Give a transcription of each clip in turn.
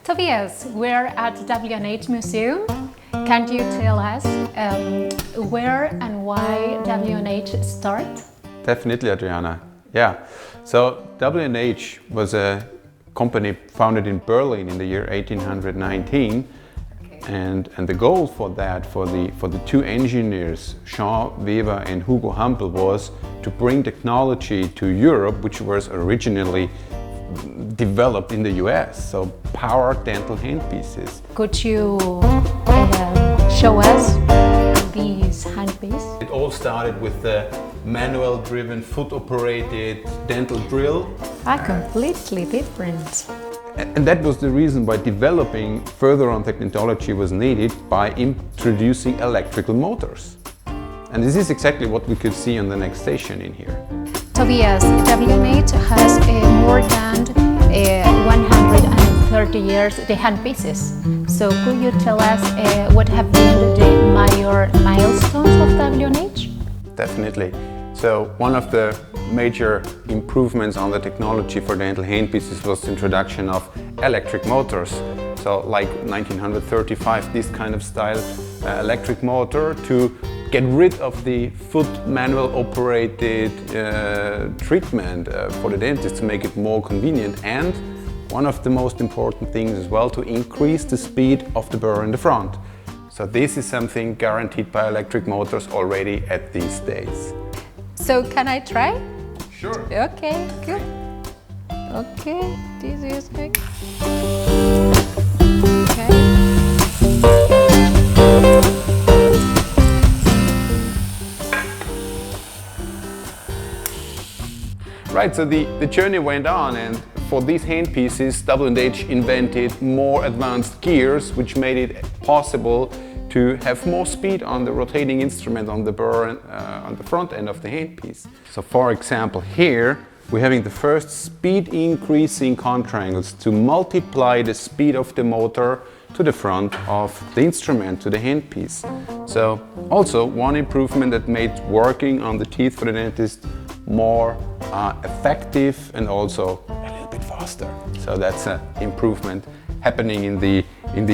Tobias, we're at W&H Museum. Can you tell us where and why W&H started? Definitely, Adriana. Yeah. So W&H was a company founded in Berlin in the year 1819. And the goal for that, for the two engineers, Jean Weber and Hugo Hampel, was to bring technology to Europe, which was originally developed in the US, so power dental handpieces. Could you show us these handpieces? It all started with the manual-driven, foot-operated dental drill. Completely different. And that was the reason why developing further on technology was needed by introducing electrical motors. And this is exactly what we could see on the next station in here. Tobias, W&H has more than 130 years the handpieces. So could you tell us what have been the major milestones of W&H? Definitely. So one of the major improvements on the technology for dental handpieces was the introduction of electric motors. So like 1935, this kind of style electric motor to get rid of the foot manual operated treatment for the dentist, to make it more convenient, and one of the most important things as well, to increase the speed of the burr in the front. So this is something guaranteed by electric motors already at these days. So can I try? Sure. Okay, good. Okay, this is good. Okay. Right, so the journey went on, and for these handpieces, W&H invented more advanced gears, which made it possible to have more speed on the rotating instrument on the burr on the front end of the handpiece. So for example, here we're having the first speed increasing contrangles to multiply the speed of the motor to the front of the instrument, to the handpiece. So also one improvement that made working on the teeth for the dentist more effective and also a little bit faster. So that's an improvement happening in the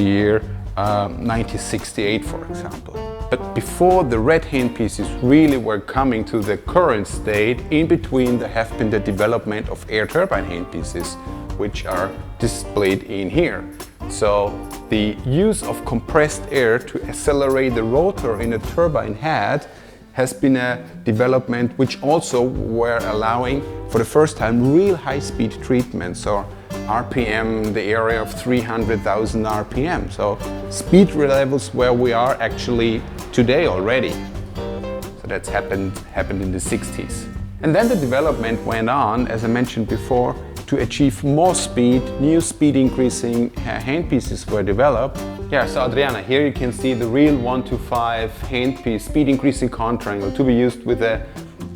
year 1968, for example. But before the red handpieces really were coming to the current state, in between there have been the development of air turbine handpieces, which are displayed in here. So the use of compressed air to accelerate the rotor in a turbine head has been a development which also were allowing for the first time real high-speed treatment. So RPM, the area of 300,000 RPM. So speed levels where we are actually today already. So that's happened in the 60s. And then the development went on, as I mentioned before, to achieve more speed. New speed increasing handpieces were developed. Yeah, so Adriana, here you can see the real 1-to-5 handpiece speed increasing contrangle to be used with a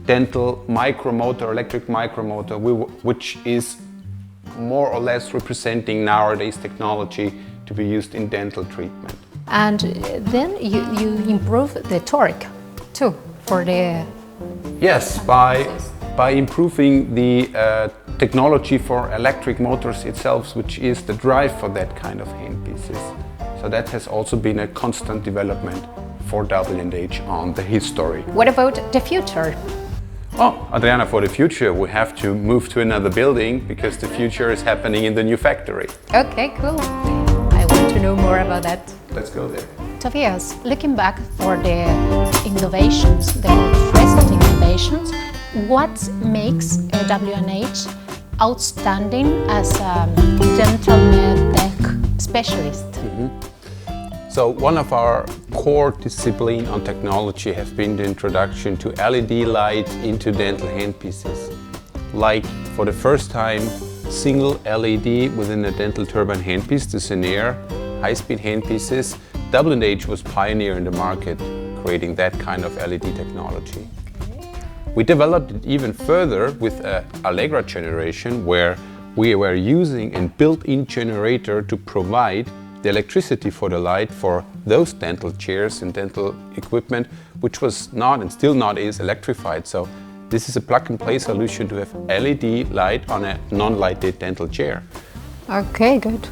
dental micromotor, electric micromotor, which is more or less representing nowadays technology to be used in dental treatment. And then you improve the torque too for the... Yes, by improving the technology for electric motors itself, which is the drive for that kind of handpieces. So that has also been a constant development for W&H on the history. What about the future? Oh, Adriana, for the future we have to move to another building because the future is happening in the new factory. Okay, cool. I want to know more about that. Let's go there. Tobias, looking back for the innovations, the most recent innovations, what makes W&H outstanding as a dental medtech specialist? So one of our core discipline on technology has been the introduction to LED light into dental handpieces. Like for the first time, single LED within a dental turbine handpiece, the Senior high-speed handpieces. W&H was pioneer in the market, creating that kind of LED technology. We developed it even further with an Allegra generation, where we were using a built-in generator to provide the electricity for the light for those dental chairs and dental equipment, which was not and still not is electrified. So this is a plug-and-play solution to have LED light on a non-lighted dental chair. Okay, good.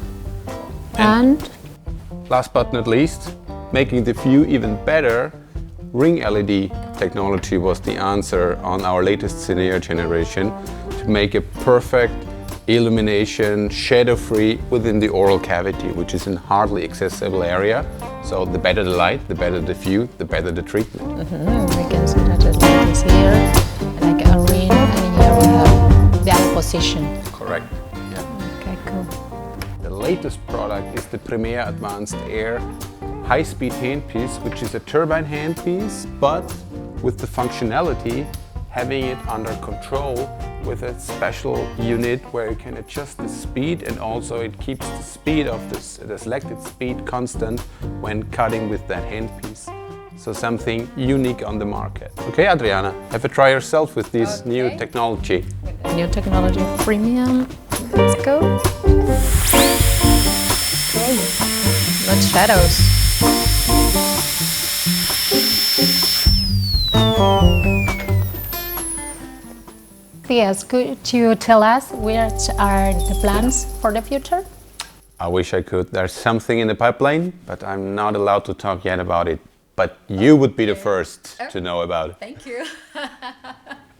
And last but not least, making the view even better, ring LED technology was the answer on our latest Scenario generation to make a perfect illumination, shadow-free within the oral cavity, which is in hardly accessible area. So the better the light, the better the view, the better the treatment. we can see that just like this here, like a ring, and here we have the other position. Correct. Yeah. Okay, cool. The latest product is the Premier Advanced Air high-speed handpiece, which is a turbine handpiece, but with the functionality having it under control with a special unit where you can adjust the speed, and also it keeps the speed of the selected speed constant when cutting with that handpiece. So something unique on the market. Okay, Adriana, have a try yourself with this new technology. New technology premium. Let's go. Okay. Not shadows. Yes, could you tell us which are the plans for the future? I wish I could. There's something in the pipeline, but I'm not allowed to talk yet about it. But you would be the first to know about it. Thank you.